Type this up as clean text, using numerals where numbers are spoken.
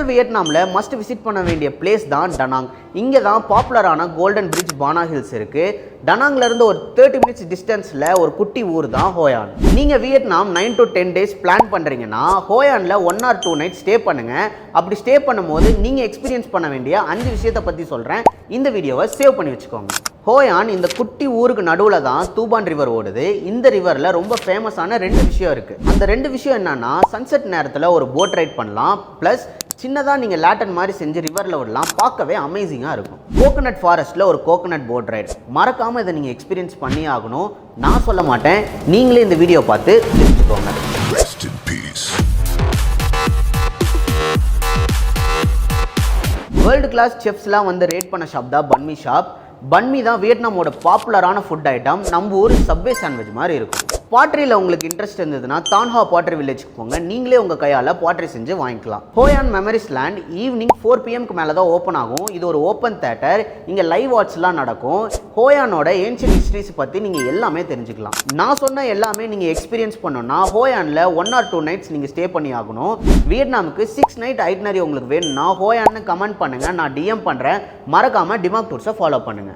Central வியட்நாமில் must visit பண்ண வேண்டிய பிளேஸ் தான் டனாங். இங்கே தான் பாப்புலரான கோல்டன் பிரிட்ஜ் பானா ஹில்ஸ் இருக்குது. டனாங்லேருந்து ஒரு 30 மினிட்ஸ் டிஸ்டன்ஸில் ஒரு குட்டி ஊர் தான் ஹோயான். நீங்கள் வியட்நாம் 9 to 10 days பிளான் பண்ணுறீங்கன்னா ஹோயானில் 1 or 2 nights ஸ்டே பண்ணுங்கள். அப்படி ஸ்டே பண்ணும்போது நீங்கள் எக்ஸ்பீரியன்ஸ் பண்ண வேண்டிய 5 விஷயத்தை பற்றி சொல்கிறேன். இந்த வீடியோவை சேவ் பண்ணி வச்சுக்கோங்க. ஹோயான் இந்த குட்டி ஊருக்கு நடுவில் தான் தூபான் ரிவர் ஓடுது. இந்த ரிவரில் ரொம்ப ஃபேமஸான 2 விஷயம் இருக்குது. அந்த 2 விஷயம் என்னன்னா, சன்செட் நேரத்தில் ஒரு போட் ரைட் பண்ணலாம், ப்ளஸ் சின்னதாக நீங்கள் லேட்டன் மாதிரி செஞ்சு ரிவரில் விடலாம். பார்க்கவே அமேசிங்காக இருக்கும். கோகனட் ஃபாரஸ்ட்டில் ஒரு கோகனட் போட் ரைட், மறக்காமல் இதை நீங்கள் எக்ஸ்பீரியன்ஸ் பண்ணி ஆகணும். நான் சொல்ல மாட்டேன், நீங்களே இந்த வீடியோ பார்த்து தெரிஞ்சுக்கோங்க. வேர்ல்டு கிளாஸ் செஃப்ஸ்லாம் வந்து ரேட் பண்ண ஷாப் தான் பன்மி ஷாப். பன்மி தான் வியட்நாமோட பாப்புலரான ஃபுட் ஐட்டம். நம்ம ஊர் சப்வே சாண்ட்விச் மாதிரி இருக்கும். பாட்டரியில் உங்களுக்கு இன்ட்ரெஸ்ட் இருந்ததுன்னா தான் ஹா பாட்டரி வில்லேஜ்க்கு போங்க. நீங்களே உங்கள் கையால் பாட்டரி செஞ்சு வாங்கிக்கலாம். ஹோய் on memories land evening 4 PM மேலே தான் ஓப்பன் ஆகும். இது ஒரு ஓப்பன் தேட்டர். இங்கே லைவ் வாட்ச்லாம் நடக்கும். ஹோயானோட ஏன்ஷியன்ட் ஹிஸ்ட்ரிஸ் பற்றி நீங்கள் எல்லாமே தெரிஞ்சுக்கலாம். நான் சொன்ன எல்லாமே நீங்கள் எக்ஸ்பீரியன்ஸ் பண்ணணும்னா ஹோயானில் 1 or 2 nights நீங்கள் ஸ்டே பண்ணி ஆகணும். வியட்நாமுக்கு 6 night ஐட்னரி உங்களுக்கு வேணும்னா ஹோயான்னு கமெண்ட் பண்ணுங்கள். நான் DM பண்ணுறேன். மறக்காமல் டிமாக் டூர்ஸை ஃபாலோ பண்ணுங்கள்.